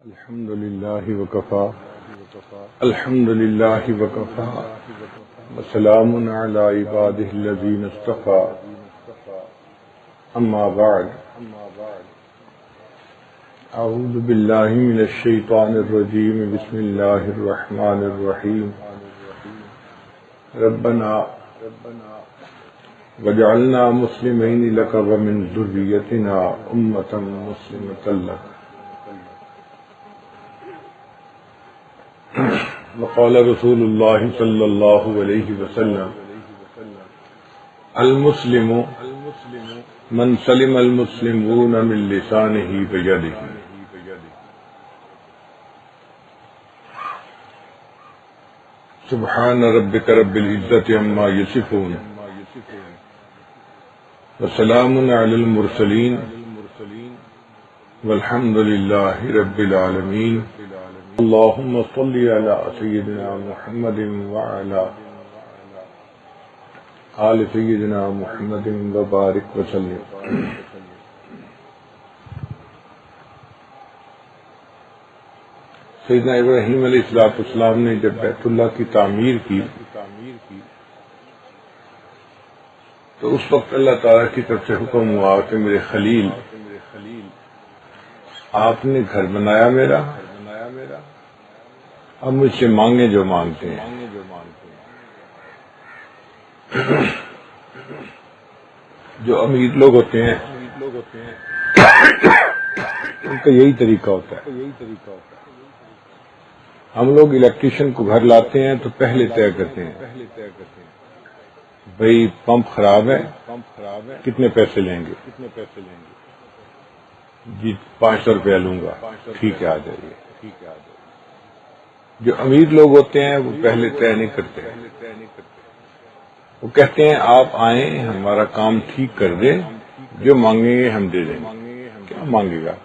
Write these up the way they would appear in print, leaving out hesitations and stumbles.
الحمد لله وكفى الحمد لله وكفى وسلام على عباده الذين اصطفى أما بعد أعوذ بالله من الشيطان الرجيم بسم الله الرحمن الرحيم ربنا وجعلنا مسلمين لك ومن ذريتنا أمة مسلمة لك وقال رسول الله صلى الله عليه وسلم المسلم من سلم المسلمون من لسانه ويده سبحان ربك رب العزة عما يصفون وسلام على المرسلين والحمد لله رب العالمين اللهم صل على سيدنا محمد وعلى آل سيدنا محمد وبارك وسلم. سیدنا ابراہیم علیہ السلام نے جب بیت اللہ کی تعمیر کی تو اس وقت اللہ تعالیٰ کی طرف سے حکم ہوا کہ میرے خلیل آپ نے گھر بنایا میرا، اب مجھ سے مانگیں جو مانگتے ہیں. جو امیر لوگ ہوتے ہیں ان کا یہی طریقہ ہوتا ہے. ہم لوگ الیکٹریشین کو گھر لاتے ہیں تو پہلے طے کرتے ہیں بھئی پمپ خراب ہے، کتنے پیسے لیں گے؟ جی 500 روپیہ لوں گا. ٹھیک ہے، آ جائیے. جو امیر لوگ ہوتے ہیں وہ پہلے طے نہیں کرتے، وہ کہتے ہیں آپ آئیں ہمارا کام ٹھیک کر دیں، جو مانگیں گے ہم دے دیں گے. کیا مانگے گا؟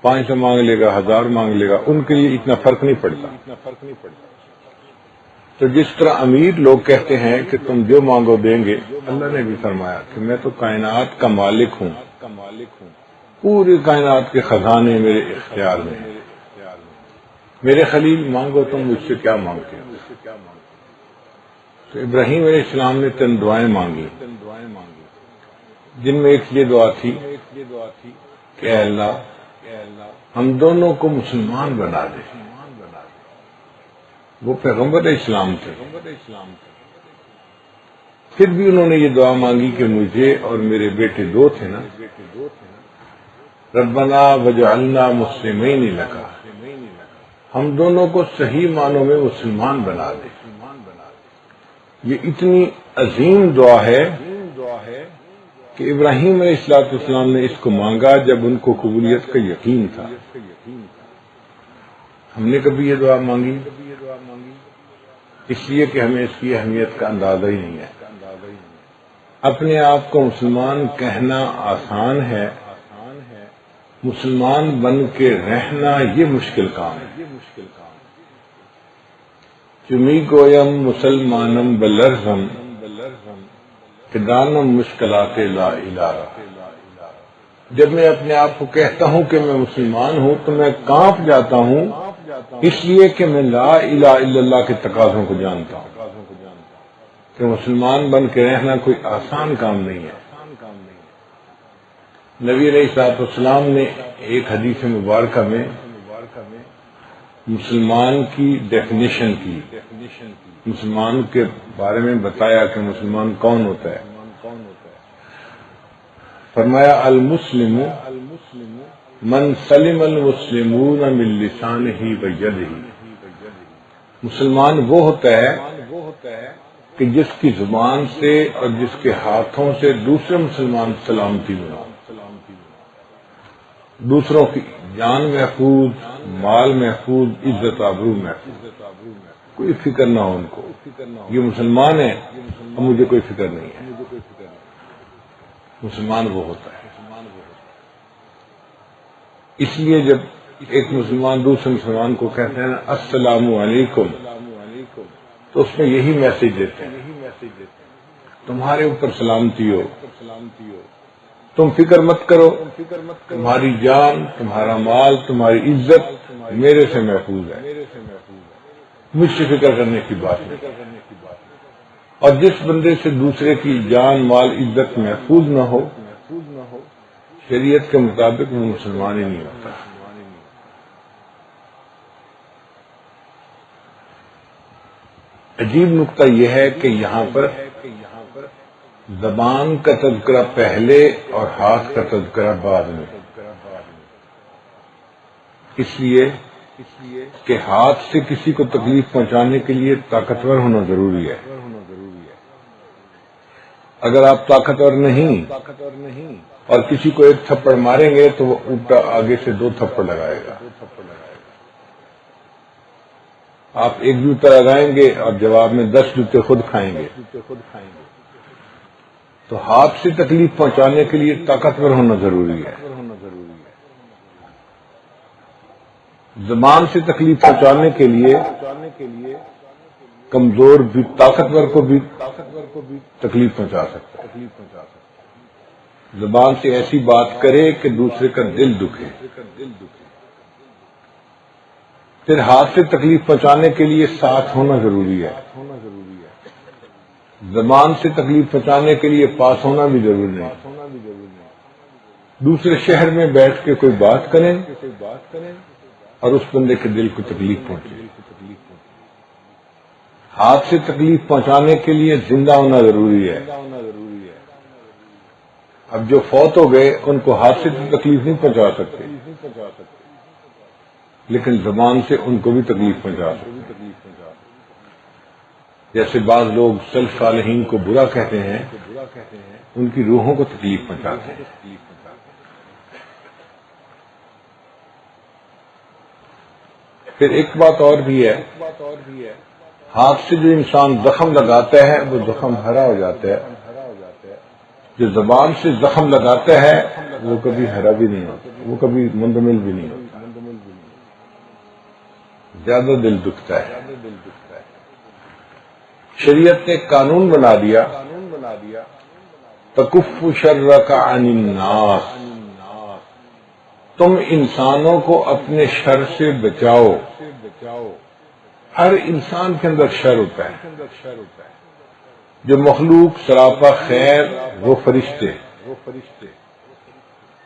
500 مانگ لے گا، 1000 مانگ لے گا، ان کے لیے اتنا فرق نہیں پڑتا. تو جس طرح امیر لوگ کہتے ہیں کہ تم جو مانگو دیں گے، اللہ نے بھی فرمایا کہ میں تو کائنات کا مالک ہوں، پوری کائنات کے خزانے میرے اختیار میں ہیں. میرے خلیل مانگو تم مجھ سے کیا مانگتے ہو؟ تو ابراہیم علیہ السلام نے 3 دعائیں مانگی، جن میں ایک یہ دعا تھی کہ اے اللہ ہم دونوں کو مسلمان بنا دے. وہ پیغمبر اسلام تھے، پھر بھی انہوں نے یہ دعا مانگی کہ مجھے اور میرے بیٹے 2 تھے نا، ربنا وجعلنا مسلمین لک، ہم دونوں کو صحیح معنوں میں مسلمان بنا دے. یہ اتنی عظیم دعا ہے کہ ابراہیم علیہ السلام نے اس کو مانگا جب ان کو قبولیت کا یقین تھا. ہم نے کبھی یہ دعا مانگی اس لیے کہ ہمیں اس کی اہمیت کا اندازہ ہی نہیں ہے. اپنے آپ کو مسلمان کہنا آسان ہے، مسلمان بن کے رہنا یہ مشکل کام ہے. چمی گویم مسلمانم بلرزم کہ دانم مشکلات لا الہ. جب میں اپنے آپ کو کہتا ہوں کہ میں مسلمان ہوں تو میں کانپ جاتا ہوں، اس لیے کہ میں لا الہ الا اللہ کے تقاضوں کو جانتا ہوں کہ مسلمان بن کے رہنا کوئی آسان کام نہیں ہے. نبی علیہ السلام نے ایک حدیث مبارکہ میں مسلمان کی ڈیفینیشن کی، مسلمان کے بارے میں بتایا کہ مسلمان کون ہوتا ہے. فرمایا المسلم من سلم المسلمون من لسانہ ویدہ. مسلمان وہ ہوتا ہے کہ جس کی زبان سے اور جس کے ہاتھوں سے دوسرے مسلمان سلامتی بنا، دوسروں کی جان محفوظ، مال محفوظ، عزت آبرو محفوظ، کوئی فکر نہ ہو ان کو. یہ مسلمان ہے اور مجھے کوئی فکر نہیں ہے. مسلمان وہ ہوتا ہے. اس لیے جب ایک مسلمان دوسرے مسلمان کو کہتے ہیں نا السلام علیکم، تو اس میں یہی میسج دیتے ہیں تمہارے اوپر سلامتی ہو، تم فکر مت کرو، تمہاری جان، تمہارا مال، تمہاری عزت میرے سے محفوظ ہے، مجھ سے فکر کرنے کی بات نہیں۔ اور جس بندے سے دوسرے کی جان، مال، عزت محفوظ نہ ہو، شریعت کے مطابق وہ مسلمان ہی نہیں ہوتا۔ عجیب نقطہ یہ ہے کہ یہاں پر زبان کا تذکرہ پہلے اور ہاتھ کا تذکرہ بعد میں، اس لیے کہ ہاتھ سے کسی کو تکلیف پہنچانے کے لیے طاقتور ہونا ضروری ہے۔ اگر آپ طاقتور نہیں اور کسی کو ایک تھپڑ ماریں گے تو وہ الٹا آگے سے 2 تھپڑ لگائے گا۔ آپ ایک جوتا لگائیں گے اور جواب میں 10 جوتے خود کھائیں گے۔ تو ہاتھ سے تکلیف پہنچانے کے لیے طاقتور ہونا ضروری ہے، زبان سے تکلیف پہنچانے کے لیے کمزور بھی طاقتور کو بھی تکلیف پہنچا سکتا ہے۔ زبان سے ایسی بات کرے کہ دوسرے کا دل دکھے۔ پھر ہاتھ سے تکلیف پہنچانے کے لیے ساتھ ہونا ضروری ہے، زبان سے تکلیف پہنچانے کے لیے پاس ہونا بھی ضروری ہے۔ دوسرے شہر میں بیٹھ کے کوئی بات کریں اور اس بندے کے دل کو تکلیف پہنچے۔ ہاتھ سے تکلیف پہنچانے کے لیے زندہ ہونا ضروری ہے۔ اب جو فوت ہو گئے ان کو ہاتھ سے تکلیف نہیں پہنچا سکتے، لیکن زبان سے ان کو بھی تکلیف پہنچا سکتے۔ جیسے بعض لوگ سلف صالحین کو برا کہتے ہیں، ان کی روحوں کو تکلیف پہنچاتے ہیں۔ پھر ایک بات اور بھی ہے، ہاتھ سے جو انسان زخم لگاتا ہے وہ زخم ہرا ہو جاتا ہے، جو زبان سے زخم لگاتا ہے وہ کبھی ہرا بھی نہیں ہوتا، وہ کبھی مندمل بھی نہیں ہوتا، زیادہ دل دکھتا ہے۔ شریعت نے قانون بنا دیا، تکف شرک عن الناس، تم انسانوں کو اپنے شر سے بچاؤ۔ ہر انسان کے اندر شر ہوتا ہے، جو مخلوق سراپا خیر وہ فرشتے،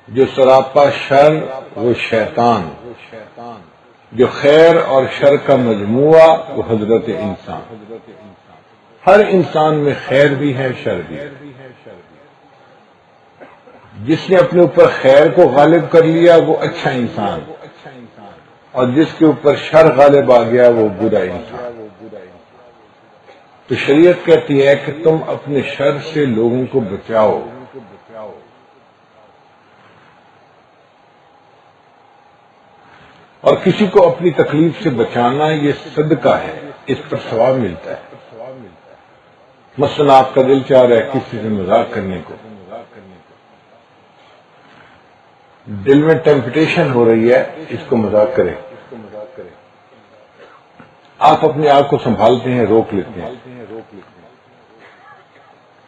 جو سراپا شر وہ شیطان، جو خیر اور شر کا مجموعہ وہ حضرت انسان۔ ہر انسان میں خیر بھی ہے، شر بھی ہے۔ جس نے اپنے اوپر خیر کو غالب کر لیا وہ اچھا انسان، اور جس کے اوپر شر غالب آ گیا وہ برا انسان۔ تو شریعت کہتی ہے کہ تم اپنے شر سے لوگوں کو بچاؤ۔ اور کسی کو اپنی تکلیف سے بچانا یہ صدقہ ہے، اس پر ثواب ملتا ہے۔ مثلا آپ کا دل چاہ رہا ہے کسی سے مذاق کرنے کو، دل میں ٹیمپٹیشن ہو رہی ہے اس کو مذاق کریں، آپ اپنے آپ کو سنبھالتے ہیں، روک لیتے ہیں۔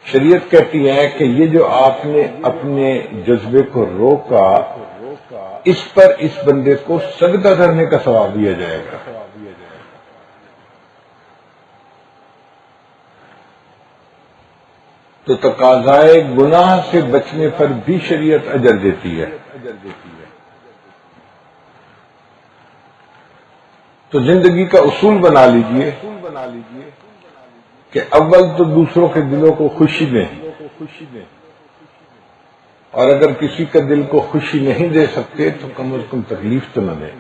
شریعت کہتی ہے کہ یہ جو آپ نے اپنے جذبے کو روکا، اس پر اس بندے کو صدقہ کرنے کا ثواب دیا جائے گا۔ تو تقاضائے گناہ سے بچنے پر بھی شریعت اجر دیتی ہے۔ تو زندگی کا اصول بنا لیجئے کہ اول تو دوسروں کے دلوں کو خوشی دیں، اور اگر کسی کا دل کو خوشی نہیں دے سکتے تو کم از کم تکلیف تو نہ دیں۔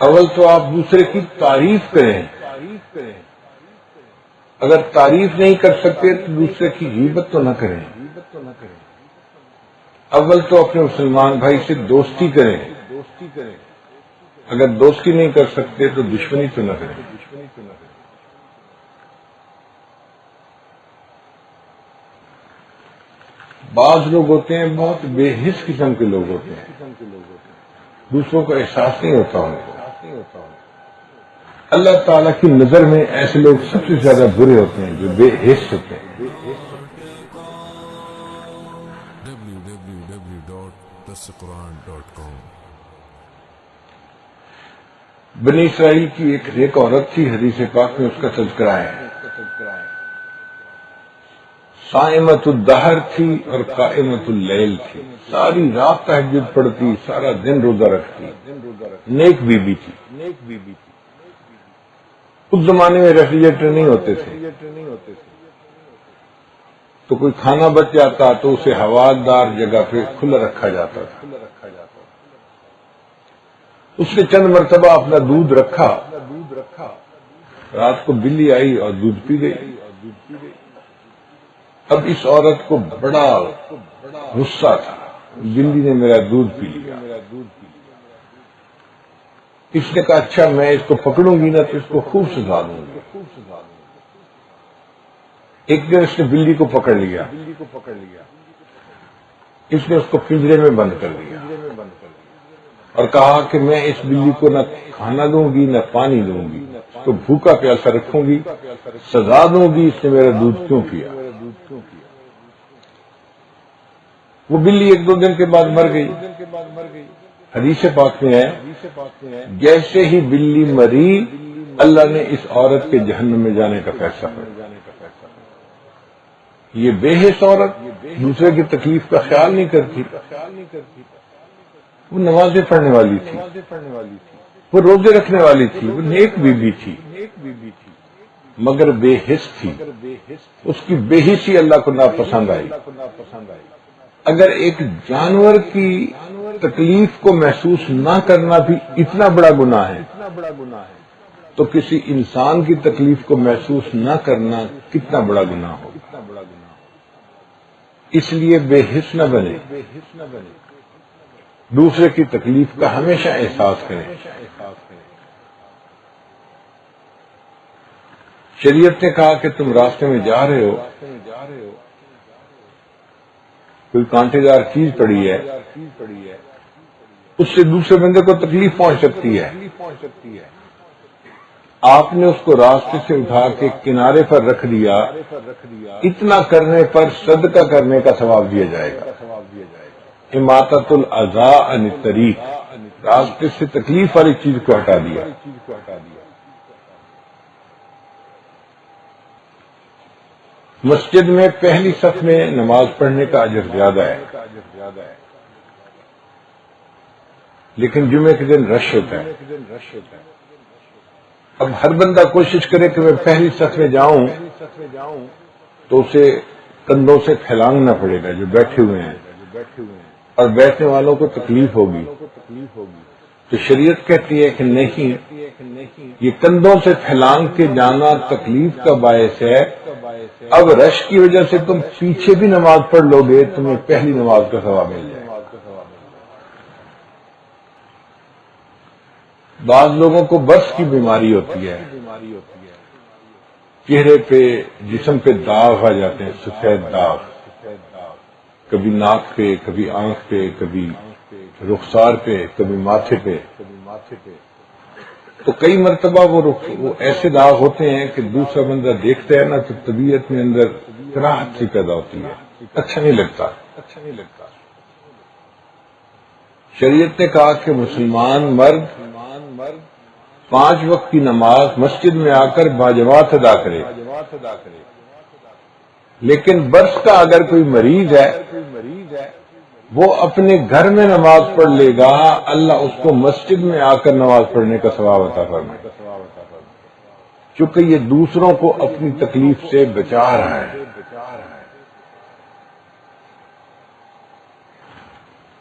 اول تو آپ دوسرے کی تعریف کریں، اگر تعریف نہیں کر سکتے تو دوسرے کی غیبت تو نہ کریں۔ اول تو اپنے مسلمان بھائی سے دوستی کریں، اگر دوستی نہیں کر سکتے تو دشمنی تو نہ کریں۔ بعض لوگ ہوتے ہیں بہت بے حس قسم کے لوگ ہوتے ہیں، دوسروں کو احساس نہیں ہوتا ان کو، اللہ تعالیٰ کی نظر میں ایسے لوگ سب سے زیادہ برے ہوتے ہیں جو بے حس ہوتے ہیں. www.dasquran.com بنی اسرائیل کی ایک عورت تھی، حدیث پاک میں اس کا تذکرہ ہے. صائمۃ الدہر تھی اور قائمۃ اللیل تھی، ساری رات تہجد پڑھتی، سارا دن روزہ رکھتی، نیک بی بی تھی. اس زمانے میں ریفریجریٹر نہیں ہوتے تھے، تو کوئی کھانا بچ جاتا تو اسے ہوادار جگہ پہ کھلا رکھا جاتا تھا. اس نے چند مرتبہ اپنا دودھ رکھا، رات کو بلی آئی اور دودھ پی گئی. اب اس عورت کو بڑا غصہ تھا، بلی نے میرا دودھ پی لیا. اس نے کہا اچھا میں اس کو پکڑوں گی نا تو اس کو خوب سزا دوں گی. ایک دن اس نے بلی کو پکڑ لیا، اس نے اس کو پنجرے میں بند کر دیا اور کہا کہ میں اس بلی کو نہ کھانا دوں گی نہ پانی دوں گی، اس کو بھوکا پیاسا رکھوں گی، سزا دوں گی اس نے میرا دودھ کیوں پیا. وہ بلی ایک دو دن کے بعد مر گئی. حدیث پاک میں ہے جیسے ہی بلی مری اللہ نے اس عورت کے جہنم میں جانے کا فیصلہ کیا. یہ بے حس عورت دوسرے کی تکلیف کا خیال نہیں کرتی. وہ نمازیں پڑھنے والی تھی، وہ روزے رکھنے والی تھی، وہ نیک بی بی تھی، مگر بے حس تھی. اس کی بے حسی اللہ کو ناپسند آئی. اگر ایک جانور کی تکلیف کو محسوس نہ کرنا بھی اتنا بڑا گناہ ہے تو کسی انسان کی تکلیف کو محسوس نہ کرنا کتنا بڑا گناہ ہو. اس لیے بے حس نہ بنے، دوسرے کی تکلیف کا ہمیشہ احساس کریں. شریعت نے کہا کہ تم راستے میں جا رہے ہو، کوئی کانٹے دار چیز پڑی ہے، اس سے دوسرے بندے کو تکلیف پہنچ سکتی ہے. آپ نے اس کو راستے سے اٹھا کے کنارے پر رکھ دیا، اتنا کرنے پر صدقہ کرنے کا ثواب دیا جائے گا. اماطۃ الاذی عن الطریق، راستے سے تکلیف والی چیز کو ہٹا دیا. مسجد میں پہلی صف میں نماز پڑھنے کا اجر زیادہ ہے، لیکن جمعے کے دن رش ہوتا ہے. اب ہر بندہ کوشش کرے کہ میں پہلی صف میں جاؤں تو اسے کندھوں سے پھیلانگنا پڑے گا جو بیٹھے ہوئے ہیں، اور بیٹھنے والوں کو تکلیف ہوگی. تو شریعت کہتی ہے کہ نہیں، یہ کندھوں سے پھیلانگ کے جانا تکلیف کا باعث ہے. اب رش کی وجہ سے تم پیچھے بھی نماز پڑھ لو گے، تمہیں پہلی نماز کا ثواب مل جائے. بعض لوگوں کو برس کی بیماری ہوتی ہے، چہرے پہ جسم پہ داغ آ جاتے ہیں، سفید داغ، کبھی ناک پہ، کبھی آنکھ پہ، کبھی رخسار پہ، کبھی ماتھے پہ. تو کئی مرتبہ وہ ایسے داغ ہوتے ہیں کہ دوسرا بندہ دیکھتا ہے نا تو طبیعت میں اندر کراہت سی پیدا ہوتی ہے، اچھا نہیں لگتا. شریعت نے کہا کہ مسلمان مرد 5 وقت کی نماز مسجد میں آ کر باجماعت ادا کرے، لیکن برس کا اگر کوئی مریض ہے وہ اپنے گھر میں نماز پڑھ لے گا، اللہ اس کو مسجد میں آ کر نماز پڑھنے کا ثواب عطا فرمائے، چونکہ یہ دوسروں کو اپنی تکلیف سے بچا رہا ہے.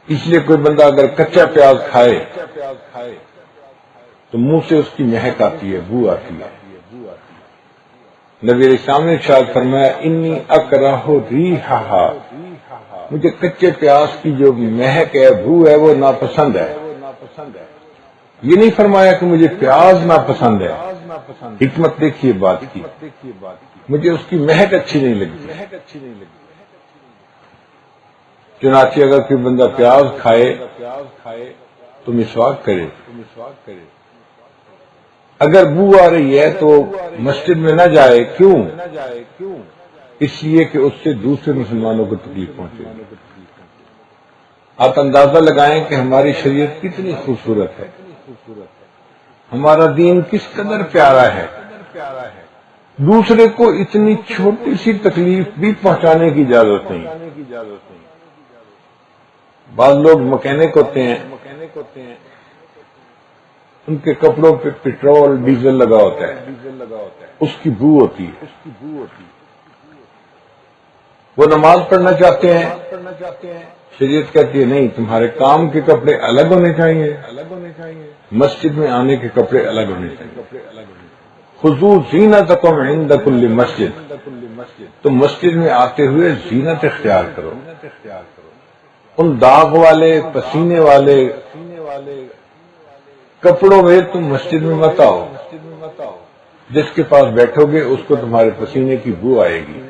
اس لیے کوئی بندہ اگر کچا پیاز کھائے تو منہ سے اس کی مہک آتی ہے، بو آتی ہے. نبی علیہ السلام نے ارشاد فرمایا انی اکرہ ریحھا، مجھے کچے پیاز کی جو مہک ہے، بو ہے، وہ ناپسند ہے. یہ نہیں فرمایا کہ مجھے پیاز ناپسند ہے. حکمت دیکھیے بات کی، مجھے اس کی مہک اچھی نہیں لگتی. چنانچہ اگر کوئی بندہ پیاز کھائے تو مسواک کرے، اگر بو آ رہی ہے تو مسجد میں نہ جائے. کیوں؟ اس لیے کہ اس سے دوسرے مسلمانوں کو تکلیف پہنچے گی. آپ اندازہ لگائیں کہ ہماری شریعت کتنی خوبصورت ہے، ہمارا دین کس قدر پیارا ہے. دوسرے کو اتنی چھوٹی سی تکلیف بھی پہنچانے کی اجازت نہیں. بعض لوگ مکینک ہوتے ہیں، ان کے کپڑوں پہ پٹرول ڈیزل لگا ہوتا ہے، اس کی بو ہوتی ہے. وہ نماز پڑھنا چاہتے ہیں، شریعت کہتی ہے نہیں، تمہارے کام کے کپڑے الگ ہونے چاہیے، مسجد میں آنے کے کپڑے الگ ہونے چاہیے. خذوا زینتکم عند کل مسجد، تم مسجد میں آتے ہوئے زینت اختیار کرو. ان داغ والے پسینے والے کپڑوں میں تم مسجد میں مت آؤ. جس کے پاس بیٹھو گے اس کو تمہارے پسینے کی بو آئے گی،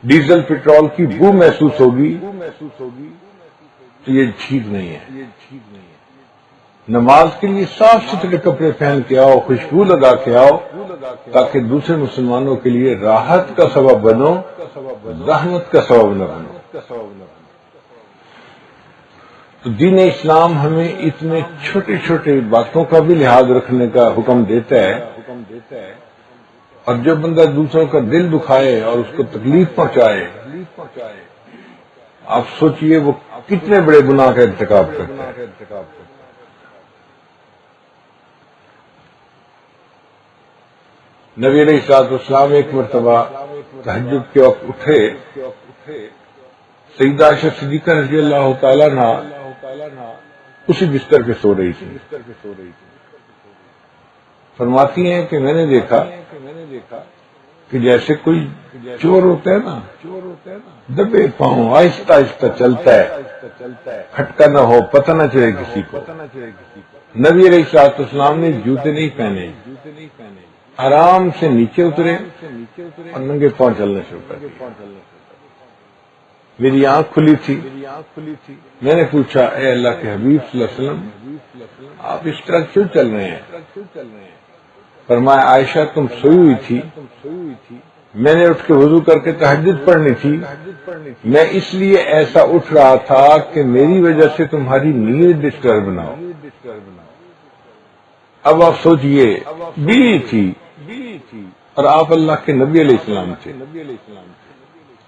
ڈیزل پٹرول کی بو محسوس ہوگی، تو یہ ٹھیک نہیں ہے. نماز کے لیے صاف ستھرے کپڑے پہن کے آؤ، خوشبو لگا کے آؤ، تاکہ دوسرے مسلمانوں کے لیے راحت کا سبب بنو، رحمت کا سبب نہ بنو. تو دین اسلام ہمیں اتنے چھوٹے چھوٹے باتوں کا بھی لحاظ رکھنے کا حکم دیتا ہے. اور جو بندہ دوسروں کا دل دکھائے اور اس کو تکلیف پہنچائے، آپ سوچئے وہ کتنے بڑے گناہ کا ارتکاب کرتا ہے. نبی علیہ الصلوۃ والسلام ایک مرتبہ تہجد کے وقت اٹھے. سیدہ عائشہ صدیقہ رضی اللہ تعالیٰ عنہ اسی بستر پہ سو رہی تھی. فرماتی ہیں کہ میں نے دیکھا کہ جیسے کوئی چور ہوتا ہے نا، دبے پاؤں آہستہ آہستہ چلتا ہے، کھٹکا نہ ہو، پتہ نہ چلے کسی کو. نبی علیہ الصلوۃ والسلام نے جوتے نہیں پہنے، آرام سے نیچے اترے اور ننگے پاؤں چلنا شروع کر دیا. میری آنکھ کھلی تھی. میں نے پوچھا، اے اللہ کے حبیب صلی اللہ علیہ وسلم، آپ اس طرح کیوں چل رہے ہیں؟ فرمایا، عائشہ تم سوئی ہوئی تھی، میں نے اٹھ کے وضو کر کے تہجد پڑھنی تھی، میں اس لیے ایسا اٹھ رہا تھا کہ میری وجہ سے تمہاری نیند ڈسٹرب نہ ہو. اب آپ سوچئے، بیوی تھی اور آپ اللہ کے نبی علیہ السلام تھے.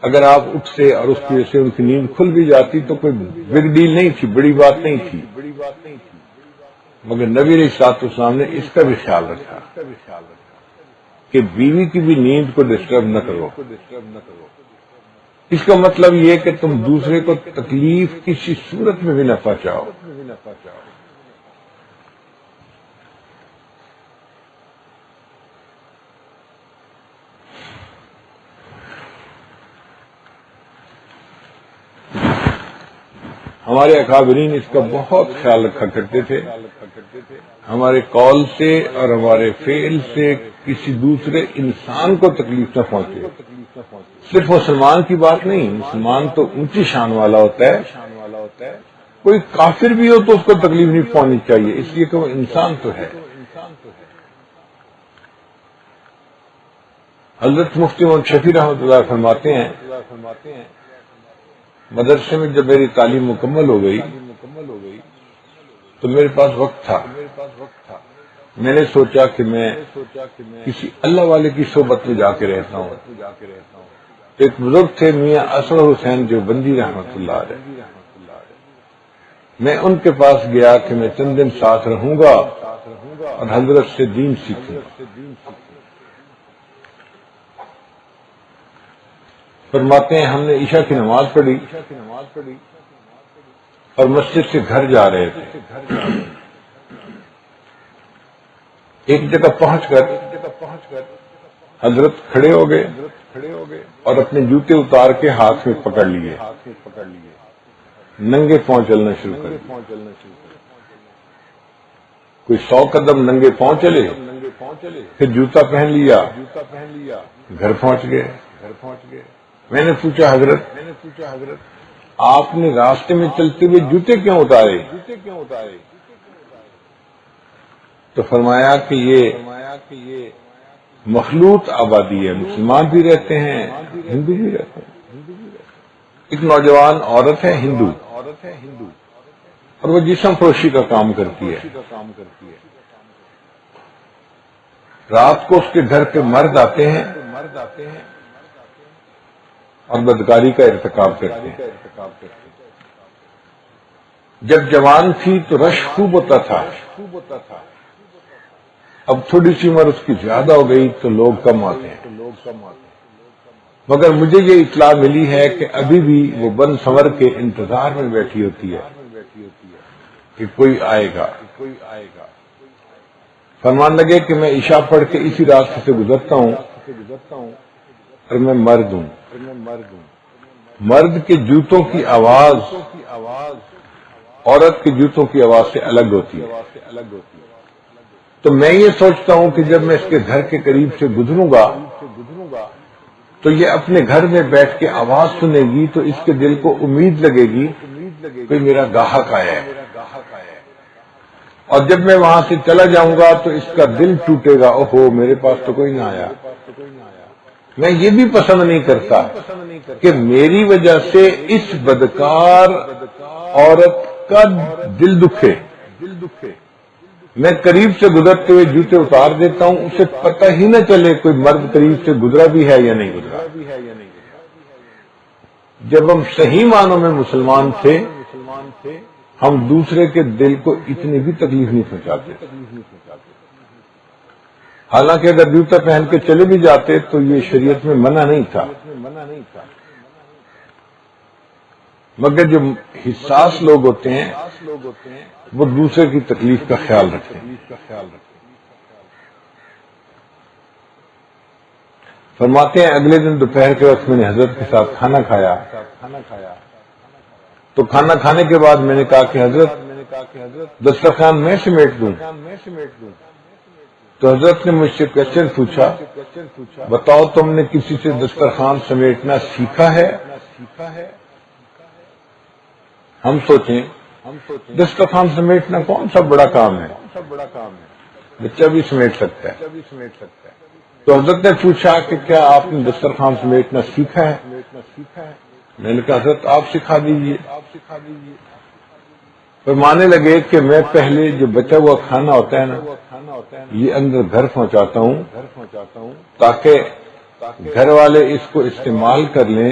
اگر آپ اٹھتے اور اس کی وجہ سے ان کی نیند کھل بھی جاتی تو کوئی بگ ڈیل نہیں تھی، بڑی بات نہیں تھی. مگر نبی علیہ الصلوۃ والسلام نے اس کا بھی خیال رکھا کہ بیوی کی بھی نیند کو ڈسٹرب نہ کرو. اس کا مطلب یہ کہ تم دوسرے کو تکلیف کسی صورت میں بھی نہ پہنچاؤ. ہمارے اکابرین اس کا بہت خیال رکھا کرتے تھے. ہمارے قول سے اور ہمارے فعل سے کسی دوسرے انسان کو تکلیف نہ پہنچے. صرف مسلمان کی بات نہیں، مسلمان تو اونچی شان والا ہوتا ہے، کوئی کافر بھی ہو تو اس کو تکلیف نہیں پہنچنی چاہیے، اس لیے کہ وہ انسان تو ہے. حضرت مفتی محمد شفیع رحمۃ اللہ فرماتے ہیں، مدرسے میں جب میری تعلیم مکمل ہو گئی تو میرے پاس وقت تھا. میں نے سوچا کہ میں کسی اللہ والے کی صحبت میں جا کے رہتا ہوں. ایک بزرگ تھے میاں اسد حسین جو بندی رحمۃ اللہ علیہ، میں ان کے پاس گیا کہ میں چند دن ساتھ رہوں گا اور حضرت سے دین سیکھوں گا. فرماتے ہیں ہم نے عشاء کی نماز پڑھی اور مسجد سے گھر جا رہے تھے. ایک جگہ پہنچ کر حضرت کھڑے ہو گئے اور اپنے جوتے اتار کے ہاتھ میں پکڑ لیے، ننگے پاؤں چلنا شروع کر دیا. کوئی 100 قدم ننگے پاؤں چلے، پھر جوتا پہن لیا، گھر پہنچ گئے. میں نے پوچھا، حضرت آپ نے راستے میں چلتے ہوئے جوتے کیوں اتارے؟ تو فرمایا کہ یہ مخلوط آبادی ہے، مسلمان بھی رہتے ہیں، ہندو بھی رہتے ہیں۔ ایک نوجوان عورت ہے ہندو، اور وہ جسم فروشی کا کام کرتی ہے۔ رات کو اس کے گھر پہ مرد آتے ہیں اور بدکاری کا ارتکاب کرتے ہیں۔ جب جوان تھی تو رش خوب ہوتا تھا، اب تھوڑی سی عمر اس کی زیادہ ہو گئی تو لوگ کم آتے ہیں، مگر مجھے یہ اطلاع ملی ہے کہ ابھی بھی وہ بن سنور کے انتظار میں بیٹھی ہوتی ہے کہ کوئی آئے گا۔ فرمان لگے کہ میں عشاء پڑھ کے اسی راستے سے گزرتا ہوں اور میں مرد ہوں۔ مرد کے جوتوں کی آواز عورت کے جوتوں کی آواز سے الگ ہوتی ہے، تو میں یہ سوچتا ہوں کہ جب میں اس کے گھر کے قریب سے گزروں گا تو یہ اپنے گھر میں بیٹھ کے آواز سنے گی تو اس کے دل کو امید لگے گی کہ میرا گاہک آیا ہے، اور جب میں وہاں سے چلا جاؤں گا تو اس کا دل ٹوٹے گا، اوہو میرے پاس تو کوئی نہ آیا۔ میں یہ بھی پسند نہیں کرتا کہ میری وجہ سے اس بدکار عورت کا دل دکھے۔ میں قریب سے گزرتے ہوئے جوتے اتار دیتا ہوں، اسے پتہ ہی نہ چلے کوئی مرد قریب سے گزرا بھی ہے یا نہیں گزرا۔ جب ہم صحیح معنوں میں مسلمان تھے ہم دوسرے کے دل کو اتنی بھی تکلیف نہیں پہنچاتے، حالانکہ اگر جوتا پہن کے چلے بھی جاتے تو یہ شریعت میں منع نہیں تھا، مگر جو حساس لوگ ہوتے ہیں وہ دوسرے کی تکلیف کا خیال رکھتے ہیں۔ فرماتے ہیں اگلے دن دوپہر کے وقت میں نے حضرت کے ساتھ کھانا کھایا، تو کھانا کھانے کے بعد میں نے کہا کہ حضرت دسترخوان میں سمیٹ دوں، تو حضرت نے مجھ سے کوشچن پوچھا، بتاؤ تم نے کسی سے دسترخوان سمیٹنا سیکھا ہے؟ ہم سوچیں دسترخوان سمیٹنا کون سا بڑا کام ہے، بچہ بھی سمیٹ سکتا ہے۔ تو حضرت نے پوچھا کہ کیا آپ نے دسترخوان سمیٹنا سیکھا ہے؟ میں نے کہا حضرت آپ سکھا دیجیے۔ فرمانے لگے کہ میں پہلے جو بچا ہوا کھانا ہوتا ہے نا یہ اندر گھر پہنچاتا ہوں تاکہ گھر والے اس کو استعمال کر لیں،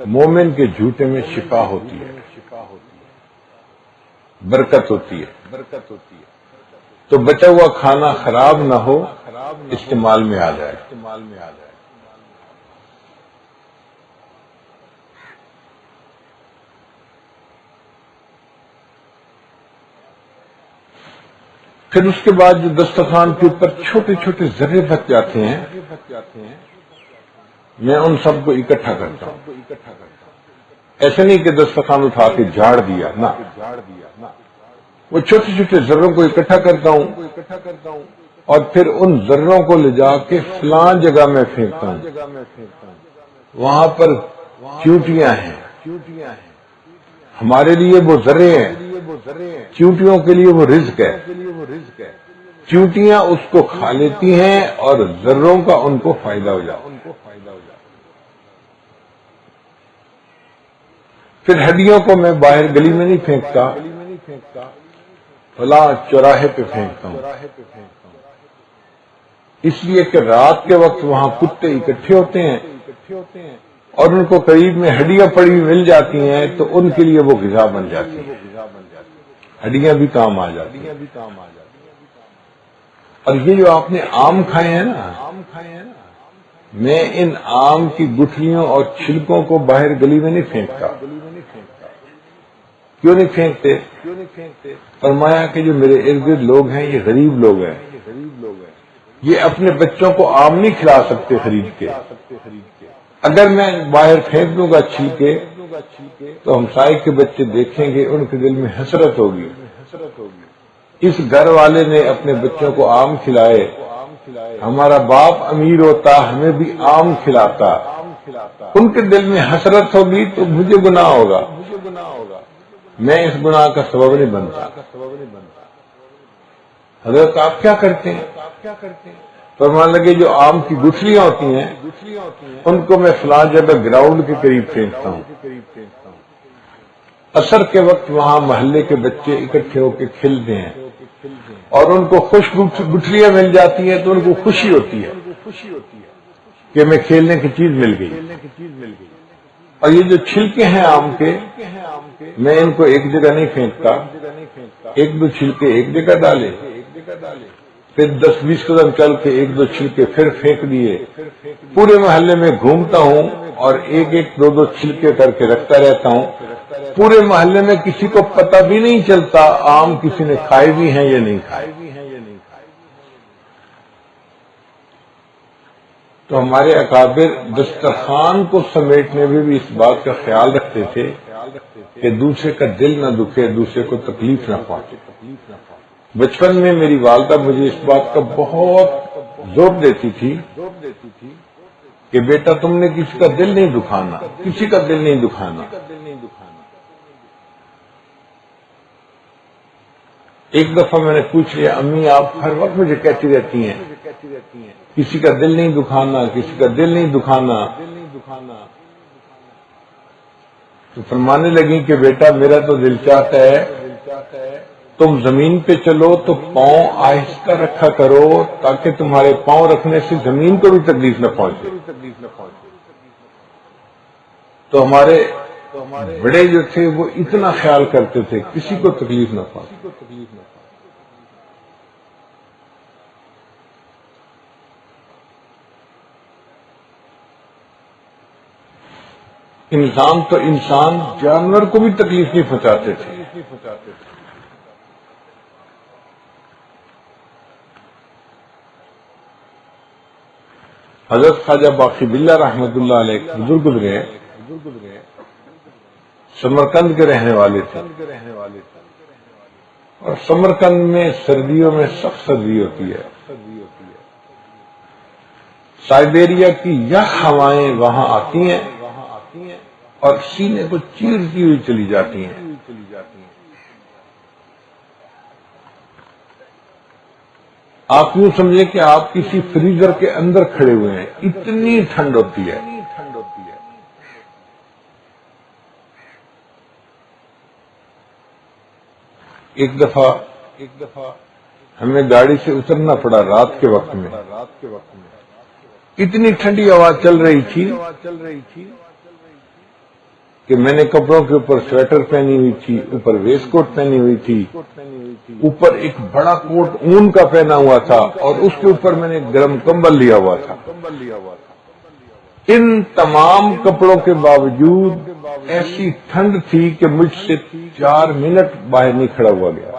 مومن کے جھوٹے میں شفا ہوتی ہے، برکت ہوتی ہے، تو بچا ہوا کھانا خراب نہ ہو، استعمال میں آ جائے۔ پھر اس کے بعد جو دسترخوان کے اوپر چھوٹے چھوٹے ذرے بچ جاتے ہیں میں ان سب کو اکٹھا کرتا ہوں۔ ایسے نہیں کہ دسترخوان اٹھا کے جھاڑ دیا، نہ، وہ چھوٹے چھوٹے ذروں کو اکٹھا کرتا ہوں اور پھر ان ذروں کو لے جا کے فلاں جگہ میں پھینکتا ہوں، وہاں پر چیونٹیاں ہیں، ہمارے لیے وہ ذرے ہیں، چیونٹیوں کے لیے وہ رزق ہے۔ چیونٹیاں اس کو کھا لیتی ہیں اور ذروں کا ان کو فائدہ ہو جاتا ہے۔ پھر ہڈیوں کو میں باہر گلی میں نہیں پھینکتا، فلاں چوراہے پہ پھینکتا ہوں، اس لیے کہ رات کے وقت وہاں کتے اکٹھے ہوتے ہیں اور ان کو قریب میں ہڈیاں پڑی ہوئی مل جاتی ہیں تو ان کے لیے وہ غذا بن جاتی ہے، ہڈیاں بھی کام آ جاتی ہیں۔ اور یہ جو آپ نے آم کھائے ہیں نا، میں ان آم کی گٹھلیوں اور چھلکوں کو باہر گلی میں نہیں پھینکتا۔ کیوں نہیں پھینکتے؟ فرمایا کہ جو میرے ارد گرد لوگ ہیں یہ غریب لوگ ہیں، یہ اپنے بچوں کو آم نہیں کھلا سکتے خرید کے، اگر میں باہر پھینک دوں گا چھلکے تو ہمسائے کے بچے دیکھیں گے، ان کے دل میں حسرت ہوگی۔ اس گھر والے نے اپنے بچوں کو آم کھلائے، ہمارا باپ امیر ہوتا ہمیں بھی آم کھلاتا، ان کے دل میں حسرت ہوگی تو مجھے گناہ ہوگا، میں اس گناہ کا سبب نہیں بنتا۔ حضرت آپ کیا کرتے ہیں؟ فرمانے لگے جو آم کی گٹھلیاں ہوتی ہیں ان کو میں فلاں جگہ گراؤنڈ کے قریب پھینکتا ہوں، عصر کے وقت وہاں محلے کے بچے اکٹھے ہو کے کھیلتے ہیں اور ان کو خشک گٹھلیاں مل جاتی ہیں تو ان کو خوشی ہوتی ہے کہ میں کھیلنے کی چیز مل گئی۔ اور یہ جو چھلکے ہیں آم کے، میں ان کو ایک جگہ نہیں پھینکتا، ایک دو چھلکے ایک جگہ ڈالے، پھر 10-20 قدم چل کے ایک دو چھلکے پھر پھینک دیے، پورے محلے میں گھومتا ہوں اور ایک ایک دو دو چھلکے کر کے رکھتا رہتا ہوں۔ پورے محلے میں کسی کو پتہ بھی نہیں چلتا آم کسی نے کھائے بھی ہیں یا نہیں کھائے۔ تو ہمارے اکابر دسترخوان کو سمیٹنے میں بھی اس بات کا خیال رکھتے تھے کہ دوسرے کا دل نہ دکھے، دوسرے کو تکلیف نہ پہنچے۔ بچپن میں میری والدہ مجھے اس بات کا بہت زور دیتی تھی کہ بیٹا تم نے کسی کا دل نہیں دکھانا، کسی کا دل نہیں دکھانا۔ ایک دفعہ میں نے پوچھ لیا، امی آپ ہر وقت مجھے کہتی رہتی ہیں کسی کا دل نہیں دکھانا، کسی کا دل نہیں دکھانا، تو فرمانے لگی کہ بیٹا میرا تو دل چاہتا ہے تم زمین پہ چلو تو پاؤں آہستہ رکھا کرو تاکہ تمہارے پاؤں رکھنے سے زمین کو بھی تکلیف نہ پہنچے۔ تو ہمارے بڑے جو تھے وہ اتنا خیال کرتے تھے کسی کو تکلیف نہ پہنچے۔ انسان تو انسان، جانور کو بھی تکلیف نہیں پہنچاتے تھے۔ حضرت خواجہ باقی باللہ رحمۃ اللہ علیہ بزرگ گزرے، سمرقند کے رہنے والے تھے، اور سمرقند میں سردیوں میں سخت سردی ہوتی ہے، سائبیریا کی یخ ہوائیں وہاں آتی ہیں اور سینے کو چیرتی ہوئی چلی جاتی ہیں۔ آپ یوں سمجھیں کہ آپ کسی فریزر کے اندر کھڑے ہوئے ہیں، اتنی ٹھنڈ ہوتی ہے۔ ایک دفعہ ہمیں گاڑی سے اترنا پڑا رات کے وقت میں، اتنی ٹھنڈی ہوا چل رہی تھی کہ میں نے کپڑوں کے اوپر سویٹر پہنی ہوئی تھی، اوپر ویسٹ کوٹ پہنی ہوئی تھی، اوپر ایک بڑا کوٹ اون کا پہنا ہوا تھا اور اس کے اوپر میں نے گرم کمبل لیا ہوا تھا۔ ان تمام کپڑوں کے باوجود ایسی ٹھنڈ تھی کہ مجھ سے 4 منٹ باہر نہیں کھڑا ہوا گیا۔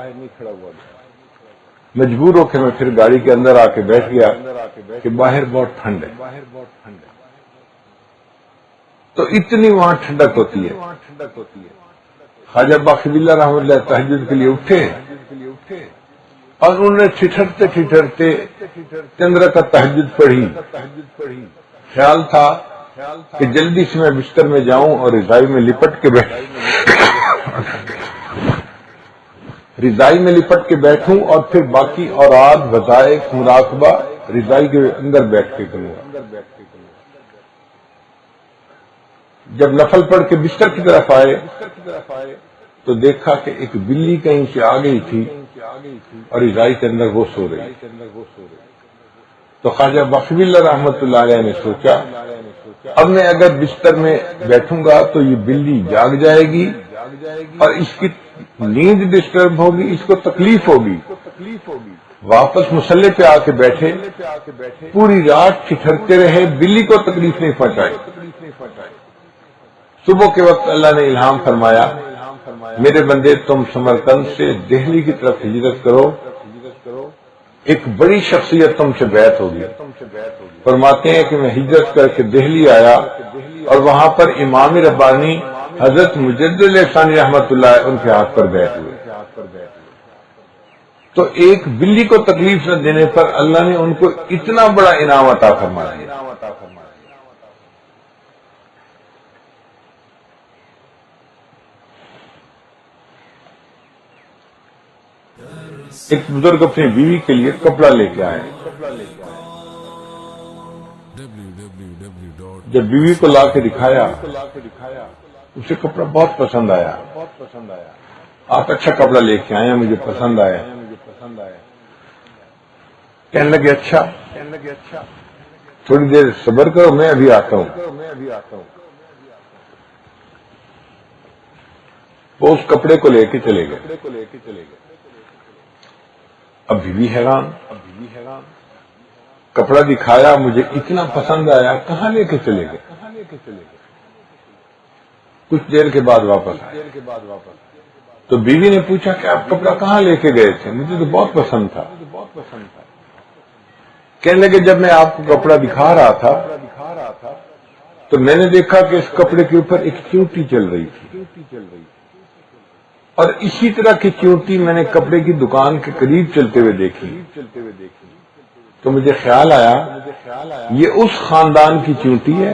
مجبور ہو کے میں پھر گاڑی کے اندر آ کے بیٹھ گیا کہ باہر بہت ٹھنڈ ہے۔ تو اتنی وہاں ٹھنڈک ہوتی ہے۔ خواجہ باقی باللہ رحمۃ اللہ تہجد کے لیے اٹھے اور انہوں نے ٹھٹھرتے ٹھٹھرتے چند رکعت تہجد پڑھی۔ خیال تھا کہ جلدی سے میں بستر میں جاؤں اور رضائی میں لپٹ کے بیٹھوں اور پھر باقی اوراد وظائف مراقبہ رضائی کے اندر بیٹھ کے کروں گا۔ جب نفل پڑھ کے بستر کی طرف آئے تو دیکھا کہ ایک بلی کہیں سے آ گئی تھی اور رضائی کے اندر وہ سو رہی۔ تو خواجہ باقی باللہ رحمۃ اللہ علیہ نے سوچا اب میں اگر بستر میں بیٹھوں گا تو یہ بلی جاگ جائے گی اور اس کی نیند ڈسٹرب ہوگی، اس کو تکلیف ہوگی۔ واپس مصلی پہ آ کے بیٹھے، پوری رات ٹھٹھرتے رہے، بلی کو تکلیف نہیں پہنچائی۔ صبح کے وقت اللہ نے الہام فرمایا میرے بندے تم سمرقند سے دہلی کی طرف ہجرت کرو، ایک بڑی شخصیت تم سے بیعت ہوگی۔ فرماتے ہیں کہ میں ہجرت کر کے دہلی آیا اور وہاں پر امام ربانی حضرت مجدد ثانی رحمۃ اللہ ان کے ہاتھ پر بیعت ہوئے۔ تو ایک بلی کو تکلیف نہ دینے پر اللہ نے ان کو اتنا بڑا انعام عطا فرما دیا۔ ایک بزرگ اپنی بیوی کے لیے کپڑا لے کے آئے. جب بیوی کو لا کے دکھایا اسے کپڑا بہت پسند آیا. آپ اچھا کپڑا لے کے آئے ہیں, مجھے پسند آیا. کہنے لگے اچھا تھوڑی دیر صبر کرو, میں ابھی آتا ہوں. وہ اس کپڑے کو لے کے چلے گئے. اب بیوی حیران, کپڑا دکھایا, مجھے اتنا پسند آیا, کہاں لے کے چلے گئے؟ کچھ دیر کے بعد واپس آئے. تو بیوی نے پوچھا کہ آپ کپڑا کہاں لے کے گئے تھے؟ مجھے تو بہت پسند تھا. کہنے لگے جب میں آپ کو کپڑا دکھا رہا تھا تو میں نے دیکھا کہ اس کپڑے کے اوپر ایک چیونٹی چل رہی تھی, اور اسی طرح کی چیونٹی میں نے کپڑے کی دکان کے قریب چلتے ہوئے دیکھی. تو مجھے خیال آیا یہ اس خاندان کی چیونٹی ہے.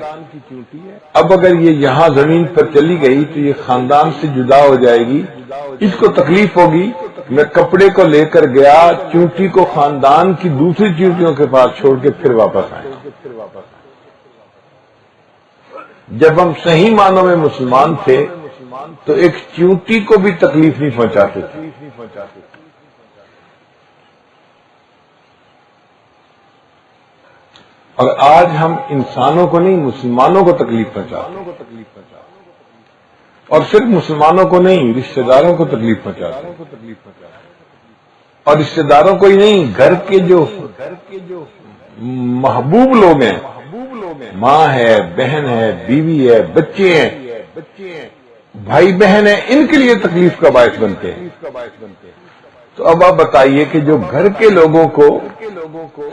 اب اگر یہ یہاں زمین پر چلی گئی تو یہ خاندان سے جدا ہو جائے گی, اس کو تکلیف ہوگی. میں کپڑے کو لے کر گیا, چیونٹی کو خاندان کی دوسری چیونٹیوں کے پاس چھوڑ کے پھر واپس آئے. جب ہم صحیح معنوں میں مسلمان تھے تو ایک چیونٹی کو بھی تکلیف نہیں پہنچاتے تھے. اور آج ہم انسانوں کو نہیں مسلمانوں کو تکلیف پہنچاتے ہیں, اور صرف مسلمانوں کو نہیں رشتہ داروں کو تکلیف پہنچاتے ہیں. اور رشتہ داروں کو ہی نہیں, گھر کے جو محبوب لوگ ہیں, ماں ہے, بہن ہے, بیوی ہے, بچے ہیں, بھائی بہن ہیں, ان کے لیے تکلیف کا باعث بنتے ہیں. تو اب آپ بتائیے کہ جو گھر کے لوگوں کو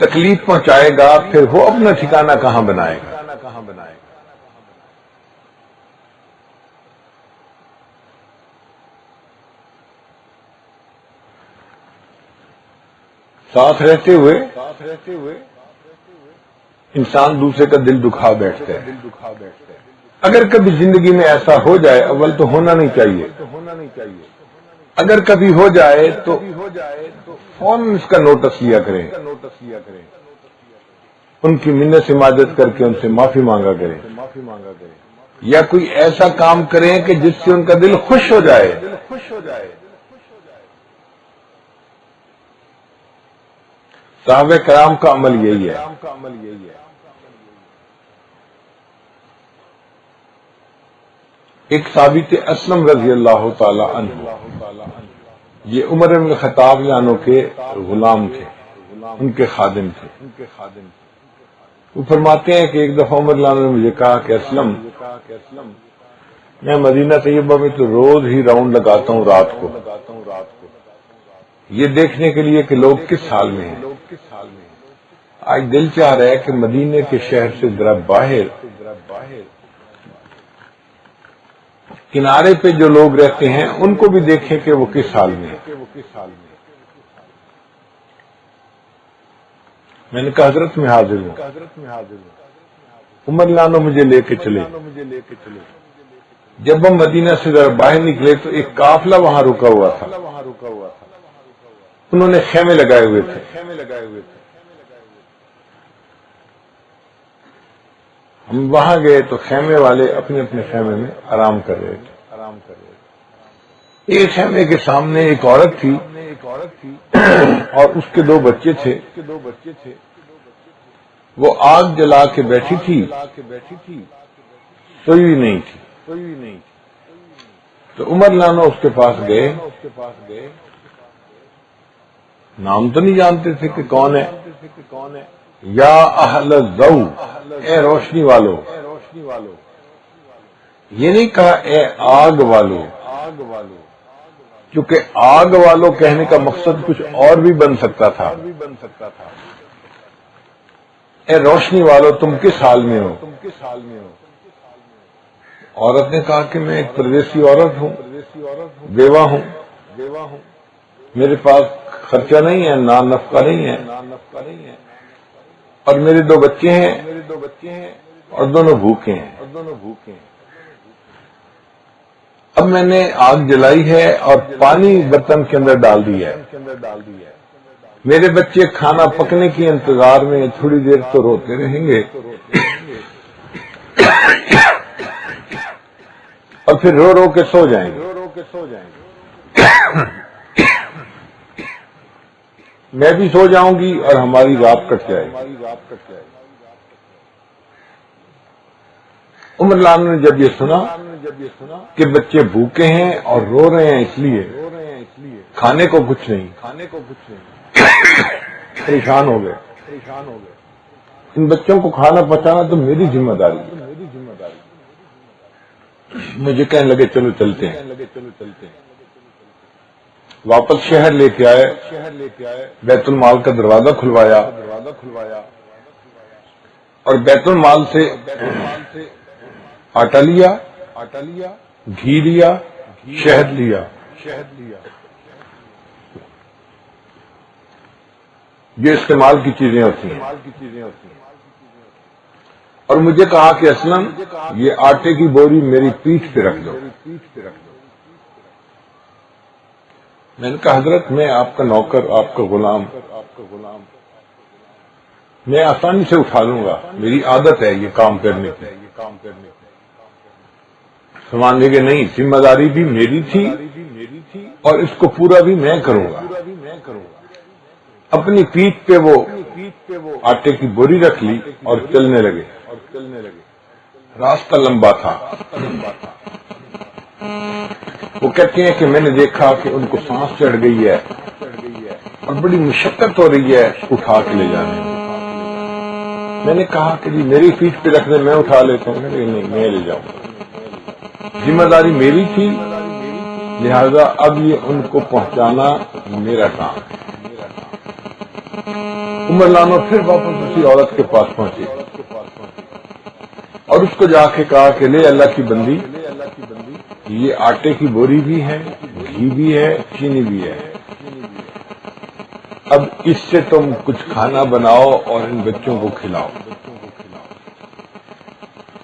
تکلیف پہنچائے گا پھر وہ اپنا ٹھکانہ کہاں بنائے گا؟ ساتھ رہتے ہوئے انسان دوسرے کا دل دکھا بیٹھتا ہے. اگر کبھی زندگی میں ایسا ہو جائے, اول تو ہونا نہیں چاہیے, اگر کبھی ہو جائے تو فوراً اس کا نوٹس لیا کریں, ان کی منت سماجت کر کے ان سے معافی مانگا کریں, یا کوئی ایسا کام کریں کہ جس سے ان کا دل خوش ہو جائے. صحابہ کرام کا عمل یہی ہے. ایک ثابت اسلم رضی اللہ تعالی عنہ, یہ عمر بن الخطاب عنہ کے غلام تھے, ان کے خادم تھے. وہ فرماتے ہیں کہ ایک دفعہ عمر عنہ نے مجھے کہا کہ اسلم, میں مدینہ طیبہ میں تو روز ہی راؤنڈ لگاتا ہوں رات کو, یہ دیکھنے کے لیے کہ لوگ کس حال میں ہیں. آج دل چاہ رہا ہے کہ مدینے کے شہر سے ذرا باہر کنارے پہ جو لوگ رہتے ہیں ان کو بھی دیکھیں کہ وہ کس حال میں ہیں. میں نے کہا حضرت میں حاضر ہوں. عمر لانا مجھے لے کے چلے. جب ہم مدینہ سے ذرا باہر نکلے تو ایک قافلہ وہاں رکا ہوا تھا. انہوں نے خیمے لگائے ہوئے تھے. ہم وہاں گئے تو خیمے والے اپنے اپنے خیمے میں آرام کر رہے تھے. ایک خیمے کے سامنے ایک عورت تھی اور اس کے 2 بچے تھے. وہ آگ جلا کے بیٹھی تھی, سوئی بھی نہیں تھی. تو عمر لانا اس کے پاس گئے. نام تو نہیں جانتے تھے کہ کون ہے. یا اہل الضو, اے روشنی والو. یہ نہیں کہا اے آگ والو, کیونکہ آگ والو کہنے کا مقصد کچھ اور بھی بن سکتا تھا. اے روشنی والو تم کس حال میں ہو؟ عورت نے کہا کہ میں ایک پردیسی عورت ہوں, بیوہ ہوں, میرے پاس خرچہ نہیں ہے, نان نفقہ نہیں ہے, اور میرے 2 بچے ہیں اور دونوں بھوکے ہیں. اب میں نے آگ جلائی ہے اور پانی برتن کے اندر ڈال دیا ہے. میرے بچے کھانا پکنے کے انتظار میں تھوڑی دیر تو روتے رہیں گے اور پھر رو رو کے سو جائیں گے. میں بھی سو جاؤں گی اور ہماری رات کٹ جائے گی. عمر لان نے جب یہ سنا کہ بچے بھوکے ہیں اور رو رہے ہیں اس لیے کھانے کو کچھ نہیں، پریشان ہو گئے. ان بچوں کو کھانا پہنچانا تو میری ذمہ داری ہے. مجھے کہنے لگے چلو چلتے ہیں. واپس شہر لے کے آئے، بیت المال کا دروازہ کھلوایا اور بیت المال سے آٹا لیا، گھی لیا، شہد لیا. یہ استعمال کی چیزیں ہوتی ہیں. اور مجھے کہا کہ اسلم یہ آٹے کی بوری میری پیٹھ پہ رکھ دو. میں نے کہا حضرت میں آپ کا نوکر، آپ کا غلام، میں آسانی سے اٹھا لوں گا، میری عادت ہے یہ کام کرنے کی. سمجھنے کہ نہیں، ذمہ داری بھی میری تھی اور اس کو پورا بھی میں کروں گا. اپنی پیٹھ پہ وہ آٹے کی بوری رکھ لی اور چلنے لگے. راستہ لمبا تھا. وہ کہتے ہیں کہ میں نے دیکھا کہ ان کو سانس چڑھ گئی ہے اور بڑی مشقت ہو رہی ہے اٹھا کے لے جانے. میں نے کہا کہ جی میری پیٹھ پہ رکھنے میں اٹھا لیتا ہوں. نہیں میں لے جاؤں، ذمہ داری میری تھی، لہذا اب یہ ان کو پہنچانا میرا کام ہے. عمر لانو پھر واپس اسی عورت کے پاس پہنچے اور اس کو جا کے کہا کہ لے اللہ کی بندی، یہ آٹے کی بوری بھی ہے، گھی بھی ہے، چینی بھی ہے، اب اس سے تم کچھ کھانا بناؤ اور ان بچوں کو کھلاؤ.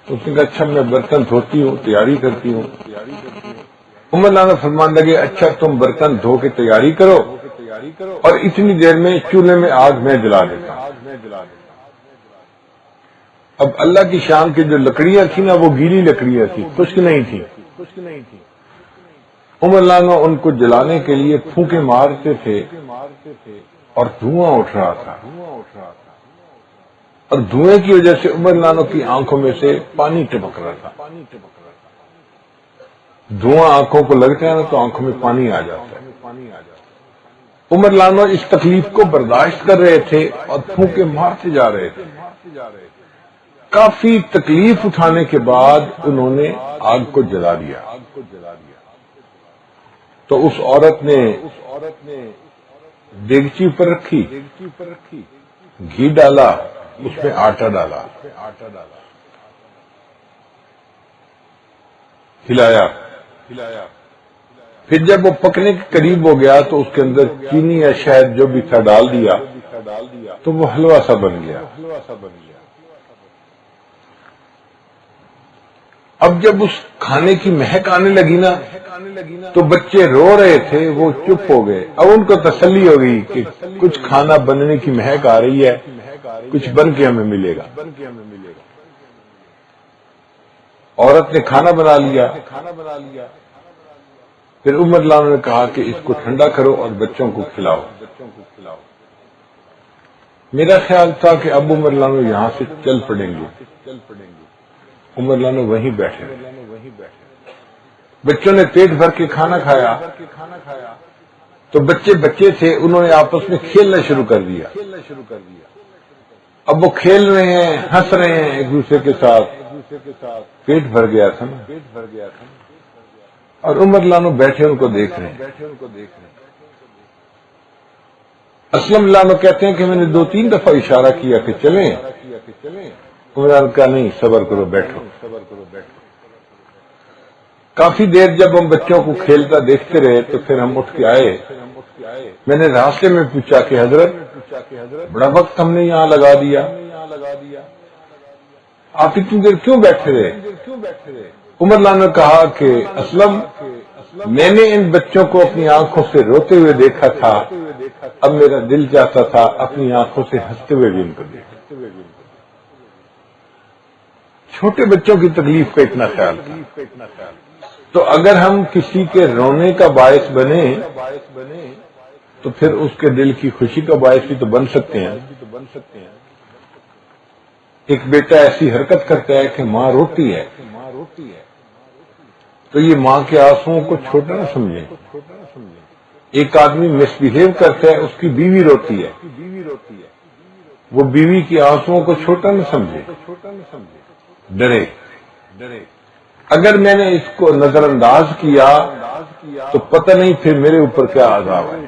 اس نے کہا اچھا میں برتن دھوتی ہوں، تیاری کرتی ہوں. عمر لانا فرمان لگے اچھا تم برتن دھو کے تیاری کرو اور اتنی دیر میں چولہے میں آگ میں جلا دیتا. اب اللہ کی شان کی جو لکڑیاں تھیں نا وہ گیلی لکڑیاں تھیں، خشک نہیں تھیں. عمر لانا ان کو جلانے کے لیے پھونکے مارتے تھے اور دھواں اٹھ رہا تھا، اور دھوئیں کی وجہ سے عمر لانو کی آنکھوں میں سے پانی ٹپک رہا تھا. دھواں آنکھوں کو لگتا ہے نا تو آنکھوں میں پانی آ جاتا ہے. عمر لانو اس تکلیف کو برداشت کر رہے تھے اور پھونکے مارتے جا رہے تھے. کافی تکلیف اٹھانے کے بعد انہوں نے آگ کو جلا دیا. تو اس عورت نے دیگچی پر رکھی، گھی ڈالا، اس میں آٹا ڈالا، ہلایا. پھر جب وہ پکنے کے قریب ہو گیا تو اس کے اندر چینی یا شہد جو بھی تھا ڈال دیا تو وہ حلوہ سا بن گیا. اب جب اس کھانے کی مہک آنے لگی نا تو بچے رو رہے تھے، وہ چپ ہو گئے. اب ان کو تسلی ہو گئی کہ کچھ کھانا بننے کی مہک آ رہی ہے، کچھ بن کے ہمیں ملے گا. عورت نے کھانا بنا لیا. پھر عمر لانا نے کہا کہ اس کو ٹھنڈا کرو اور بچوں کو کھلاؤ. میرا خیال تھا کہ اب عمر لانا یہاں سے چل پڑیں گے. عمر لانا وہیں بیٹھے. بچوں نے پیٹ بھر کے کھانا کھایا تو بچے تھے، انہوں نے آپس میں کھیلنا شروع کر دیا. اب وہ کھیل رہے ہیں، ہنس رہے ہیں ایک دوسرے کے ساتھ. پیٹ بھر گیا تھا نا. اور عمر لانو بیٹھے ان کو دیکھ رہے ہیں. اسلم لانو کہتے ہیں کہ میں نے 2-3 دفعہ اشارہ کیا کہ چلیں. عمر لانو کہا نہیں، صبر کرو، بیٹھو. کافی دیر جب ہم بچوں کو کھیلتا دیکھتے رہے تو پھر ہم اٹھ کے آئے. میں نے راستے میں پوچھا کہ حضرت بڑا وقت ہم نے یہاں لگا دیا، آپ اتنی دیر کیوں بیٹھے رہے؟ عمر اللہ نے کہا کہ اسلم، میں نے ان بچوں کو اپنی آنکھوں سے روتے ہوئے دیکھا تھا، اب میرا دل چاہتا تھا اپنی آنکھوں سے ہنستے ہوئے بھی ان کو دیکھا۔ چھوٹے بچوں کی تکلیف کا اتنا خیال تھا۔ تو اگر ہم کسی کے رونے کا باعث بنے تو پھر اس کے دل کی خوشی کا باعث بھی تو بن سکتے ہیں۔ ایک بیٹا ایسی حرکت کرتا ہے کہ ماں روتی ہے تو یہ ماں کے آنسوؤں کو چھوٹا نہ سمجھیں۔ ایک آدمی مس بہیو کرتا ہے، اس کی بیوی روتی ہے، وہ بیوی کی آنسوؤں کو چھوٹا نہ سمجھے، ڈرے۔ اگر میں نے اس کو نظر انداز کیا تو پتہ نہیں پھر میرے اوپر کیا عذاب ہے۔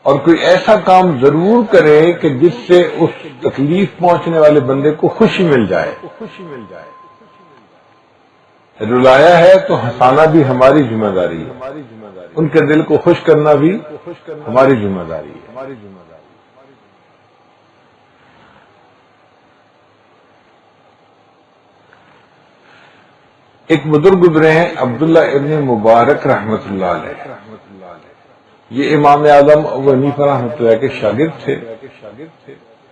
اور کوئی ایسا کام ضرور کرے کہ جس سے اس تکلیف پہنچنے والے بندے کو خوشی مل جائے۔ رلایا ہے تو ہنسانا بھی ہماری ذمہ داری ہے، ان کے دل کو خوش کرنا بھی ہماری ذمہ داری ہے۔ ایک بزرگ گزرے ہیں عبداللہ ابن مبارک رحمۃ اللہ علیہ، یہ امام اعظم ابو حنیفہ رحمۃ اللہ کے شاگرد تھے،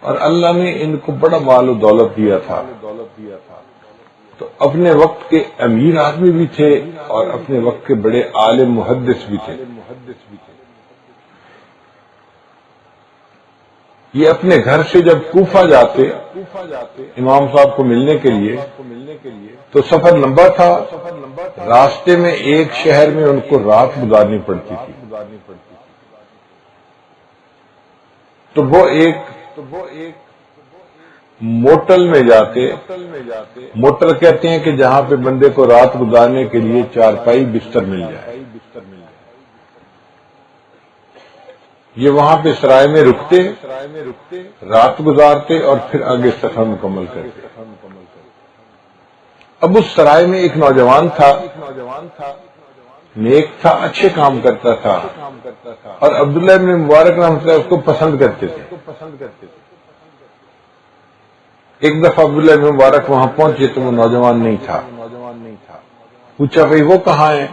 اور اللہ نے ان کو بڑا مال و دولت دیا تھا، تو اپنے وقت کے امیر آدمی بھی تھے اور اپنے وقت کے بڑے عالم محدث بھی تھے۔ یہ اپنے گھر سے جب کوفہ جاتے امام صاحب کو ملنے کے لیے تو سفر لمبا تھا، راستے میں ایک شہر میں ان کو رات گزارنی پڑتی تھی، تو وہ ایک موٹل میں جاتے۔ موٹل کہتے ہیں کہ جہاں پہ بندے کو رات گزارنے کے لیے چارپائی بستر مل جائے، یہ وہاں پہ سرائے میں رکتے، رات گزارتے اور پھر آگے سفر مکمل کرتے۔ اب اس سرائے میں ایک نوجوان تھا، نیک تھا، اچھے کام کرتا تھا، اور عبداللہ ابن مبارک رحمۃ اللہ اس کو پسند کرتے تھے۔ ایک دفعہ عبداللہ ابن مبارک وہاں پہنچے تو وہ نوجوان نہیں تھا، پوچھا بھئی وہ کہاں ہے؟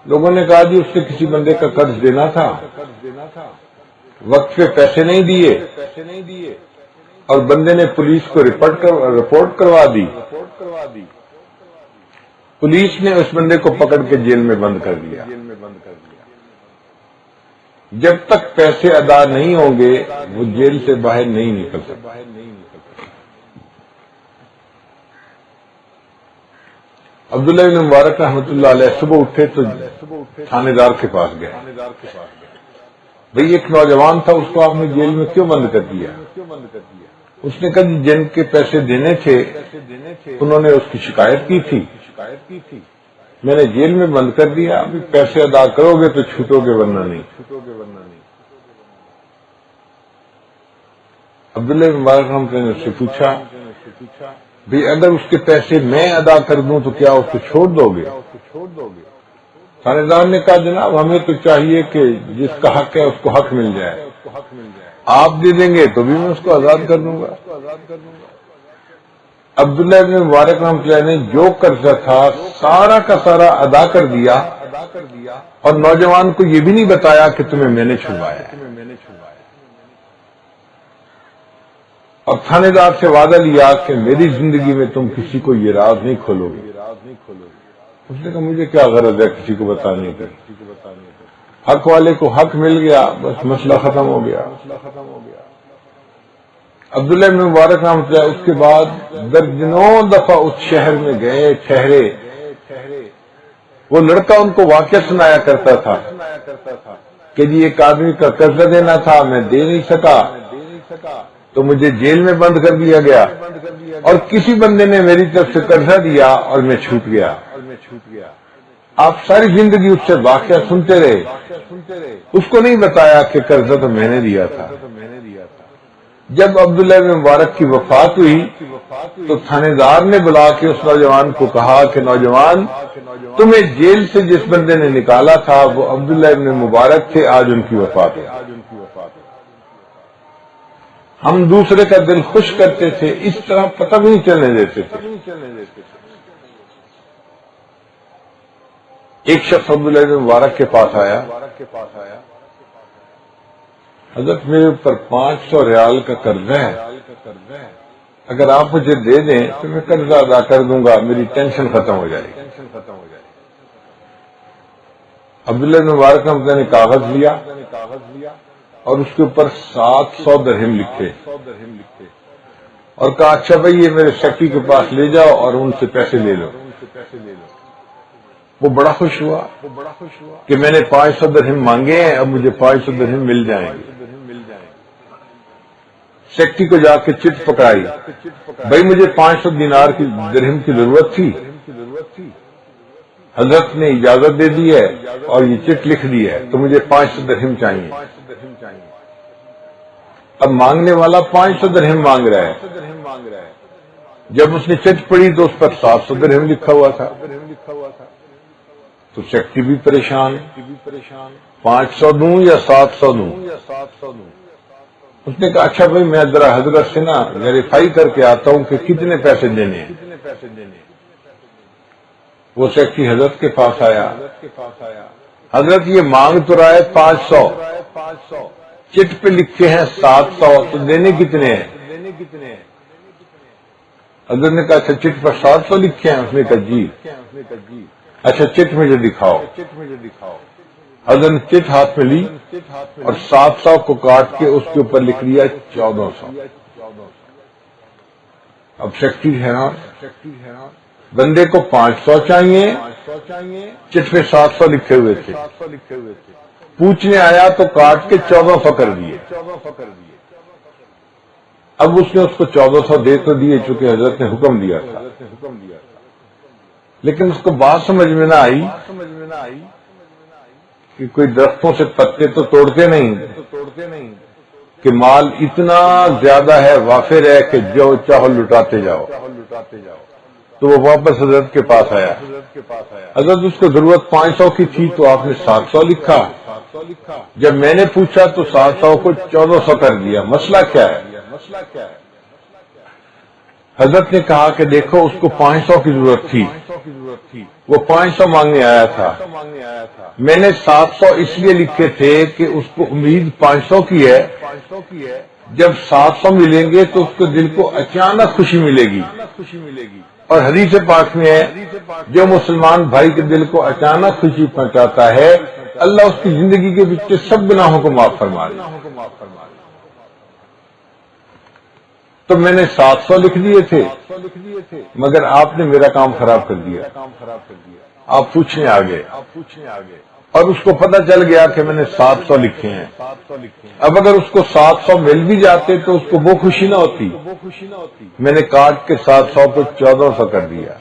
لوگوں نے کہا جی اس سے کسی بندے کا قرض دینا تھا، وقت پہ پیسے نہیں دیے اور بندے نے پولیس کو رپورٹ کروا دی، پولیس نے اس بندے کو پکڑ کے جیل میں بند کر دیا، جب تک پیسے ادا نہیں ہوں گے وہ جیل سے باہر نہیں نکل سکتا۔ عبداللہ بن مبارک رحمۃ اللہ علیہ صبح اٹھے تو تھانے دار کے پاس گئے، بھئی ایک نوجوان تھا، اس کو آپ نے جیل میں کیوں بند کر دیا؟ اس نے کہا جن کے پیسے دینے تھے انہوں نے اس کی شکایت کی تھی، میں نے جیل میں بند کر دیا، ابھی پیسے ادا کرو گے تو چھوٹو گے ورنہ نہیں۔ عبداللہ بن مبارک رحمۃ اللہ نے اس سے پوچھا بھی اگر اس کے پیسے میں ادا کر دوں تو کیا اس کو چھوڑ دو گے؟ تھانے دار نے کہا جناب ہمیں تو چاہیے کہ جس کا حق ہے اس کو حق مل جائے، آپ دے دیں گے تو بھی میں اس کو آزاد کر دوں گا۔ عبداللہ ابن مبارک رحمۃ اللہ نے جو قرضہ تھا سارا کا سارا ادا کر دیا، اور نوجوان کو یہ بھی نہیں بتایا کہ تمہیں میں نے چھڑوایا ہے، اور تھانے دار سے وعدہ لیا کہ میری زندگی میں تم کسی کو یہ راز نہیں کھولو گے۔ اس نے کہا مجھے کیا غرض ہے کسی کو بتانے کی، حق والے کو حق مل گیا، بس مسئلہ ختم ہو گیا۔ عبداللہ بن مبارک رحمۃ اللہ اس کے بعد درجنوں دفعہ اس شہر میں گئے، ٹھہرے، وہ لڑکا ان کو واقعہ سنایا کرتا تھا کہ جی ایک آدمی کا قرضہ دینا تھا، میں دے نہیں سکا تو مجھے جیل میں بند کر دیا گیا، اور کسی بندے نے میری طرف سے قرضہ دیا اور میں چھوٹ گیا۔ آپ ساری زندگی اس سے واقعہ سنتے رہے، اس کو نہیں بتایا کہ قرضہ تو میں نے دیا تھا۔ جب عبداللہ بن مبارک کی وفات ہوئی تو تھانے دار نے بلا کے اس نوجوان کو کہا کہ نوجوان تمہیں جیل سے جس بندے نے نکالا تھا وہ عبداللہ بن مبارک تھے، آج ان کی وفات ہے۔ ہم دوسرے کا دل خوش کرتے تھے، اس طرح پتہ بھی نہیں چلنے دیتے تھے۔ ایک شخص عبداللہ بن مبارک کے پاس آیا، حضرت میرے اوپر 500 ریال کا قرضہ ہے، اگر آپ مجھے دے دیں تو میں قرضہ ادا کر دوں گا، میری ٹینشن ختم ہو جائے گی۔ عبداللہ بن مبارک نے کاغذ لیا اور اس کے اوپر 700 درہم لکھے اور کہا اچھا بھائی یہ میرے سیکٹری کے پاس لے جاؤ اور ان سے پیسے لے لو۔ وہ بڑا خوش ہوا کہ میں نے 500 درہم مانگے ہیں، اب مجھے 500 درہم مل جائیں گے۔ سیکٹری کو جا کے چٹ پکڑائی، بھائی مجھے 500 دینار کی درہم کی ضرورت تھی، حضرت نے اجازت دے دی ہے اور یہ چٹ لکھ دی ہے تو مجھے 500 درہم چاہیے۔ اب مانگنے والا 500 درہم مانگ رہا ہے، جب اس نے چٹ پڑھی تو اس پر 700 درہم لکھا ہوا تھا، تو سیکٹری بھی پریشان، 500 دوں یا 700 دوں؟ اس نے کہا اچھا بھائی میں ذرا حضرت سے نا ویریفائی کر کے آتا ہوں کہ کتنے پیسے دینے ہیں۔ وہ سیکٹری حضرت کے پاس آیا، حضرت یہ مانگ تو رہا ہے 500، چٹ پہ لکھے ہیں 700، تو دینے کتنے ہیں؟ حضرت نے کہا اچھا چٹ پر 700 لکھے ہیں؟ اس نے کہا جی۔ اچھا چٹ مجھے دکھاؤ۔ حضرت نے چٹ ہاتھ میں لی اور 700 کو کاٹ کے اس کے اوپر لکھ لیا 1400۔ اب سیکٹری حیران، بندے کو 500 چاہیے، چٹ پہ 700 لکھے ہوئے تھے، پوچھنے آیا تو کاٹ کے 1400 کر دیے۔ اب اس نے اس کو 1400 دے تو دیے چونکہ حضرت نے حکم دیا تھا، لیکن اس کو بات سمجھ میں نہ آئی کہ کوئی درختوں سے پتے تو توڑتے نہیں کہ مال اتنا زیادہ ہے، وافر ہے کہ جو چاہو لٹاتے جاؤ۔ تو وہ واپس حضرت کے پاس آیا، حضرت اس کو ضرورت 500 کی تھی تو آپ نے 700 لکھا، جب میں نے پوچھا تو 700 کو 1400 کر دیا، مسئلہ کیا ہے؟ حضرت نے کہا کہ دیکھو اس کو 500 کی ضرورت تھی، وہ 500 مانگنے آیا تھا، میں نے 700 اس لیے لکھے تھے کہ اس کو امید 500 کی ہے، جب 700 ملیں گے تو اس کے دل کو اچانک خوشی ملے گی، اور حدیث پاک میں ہے جو مسلمان بھائی کے دل کو اچانک خوشی پہنچاتا ہے اللہ اس کی زندگی کے پیچھے سب گناہوں کو معاف فرما دے۔ تو میں نے 700 لکھ دیے تھے مگر آپ نے میرا کام خراب کر دیا، آپ پوچھنے آ گئے اور اس کو پتہ چل گیا کہ میں نے 700 لکھے ہیں۔ اب اگر اس کو 700 مل بھی جاتے تو اس کو وہ خوشی نہ ہوتی، میں نے کاٹ کے 700 کو 1400 کر دیا۔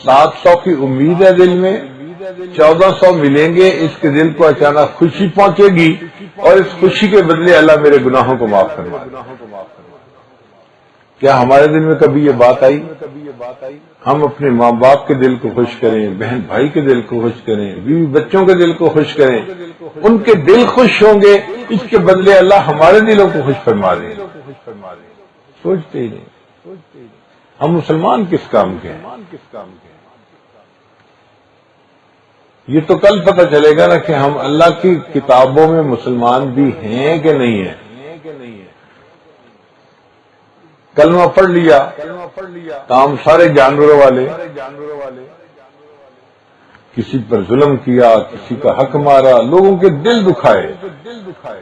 700 کی امید ہے دل میں، 1400 ملیں گے، اس کے دل کو اچانک خوشی پہنچے گی اور اس خوشی کے بدلے اللہ میرے گناہوں کو معاف فرما دے۔ کیا ہمارے دل میں کبھی یہ بات آئی؟ ہم اپنے ماں باپ کے دل کو خوش کریں، بہن بھائی کے دل کو خوش کریں، بیوی بچوں کے دل کو خوش کریں، ان کے دل خوش ہوں گے، اس کے بدلے اللہ ہمارے دلوں کو خوش فرما دیں۔ سوچتے ہی نہیں ہم مسلمان کس کام کے ہیں؟ یہ تو کل پتہ چلے گا نا کہ ہم اللہ کی کتابوں میں مسلمان بھی ہیں کہ نہیں ہیں۔ کلمہ پڑھ لیا، کام سارے جانوروں والے، کسی پر ظلم کیا، کسی کا حق مارا، لوگوں کے دل دکھائے،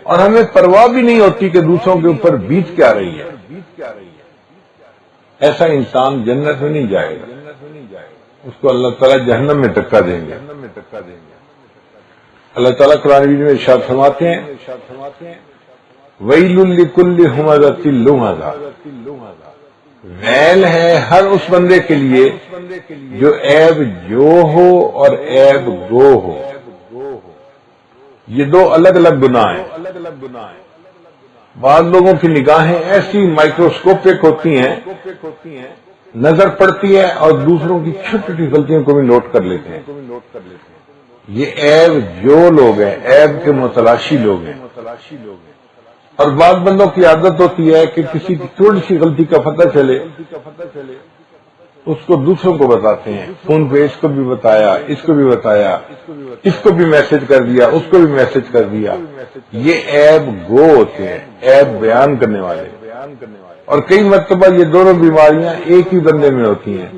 اور ہمیں پرواہ بھی نہیں ہوتی کہ دوسروں کے اوپر بیت کیا رہی ہے۔ ایسا انسان جنت میں نہیں جائے گا، اس کو اللہ تعالیٰ جہنم میں دھکا دیں گے۔ اللہ تعالیٰ قرآن مجید میں ارشاد فرماتے ہیں وَيْلٌ لِكُلِّ ہُمَزَةٍ لُمَزَةٍ، ویل ہے ہر اس بندے کے لیے جو عیب جو ہو اور عیب گو ہو۔ یہ دو الگ الگ گناہ ہیں۔ بعض لوگوں کی نگاہیں ایسی مائکروسکوپک ہوتی ہیں، نظر پڑتی ہے اور دوسروں کی چھوٹی چھوٹی غلطیوں کو بھی نوٹ کر لیتے ہیں۔ یہ عیب جو لوگ ہیں، عیب کے متلاشی لوگ ہیں۔ اور بعض بندوں کی عادت ہوتی ہے کہ کسی کی تھوڑی سی غلطی کا پتہ چلے اس کو دوسروں کو بتاتے ہیں، فون پہ اس کو بھی بتایا، اس کو بھی بتایا، اس کو بھی میسج کر دیا، اس کو بھی میسج کر دیا۔ یہ عیب گو ہوتے ہیں، عیب بیان کرنے والے، اور کئی مرتبہ یہ دونوں بیماریاں ایک ہی بندے میں ہوتی ہیں۔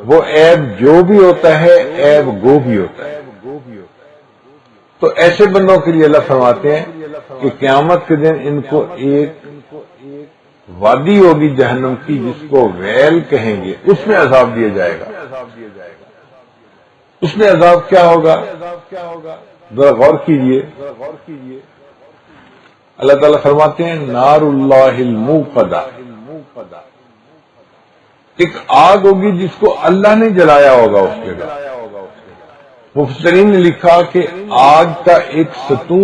وہ عیب جو بھی ہوتا ہے عیب گو بھی ہوتا ہے۔ تو ایسے بندوں کے لیے اللہ فرماتے ہیں کہ قیامت کے دن ان کو ایک وادی ہوگی جہنم کی جس کو ویل کہیں گے، اس میں عذاب دیا جائے گا۔ اس میں عذاب کیا ہوگا ذرا غور کیجئے۔ اللہ تعالیٰ فرماتے ہیں نار اللہ الموقدہ، ایک آگ ہوگی جس کو اللہ نے جلایا ہوگا۔ اس کے بعد مفسرین نے لکھا کہ آگ کا ایک ستون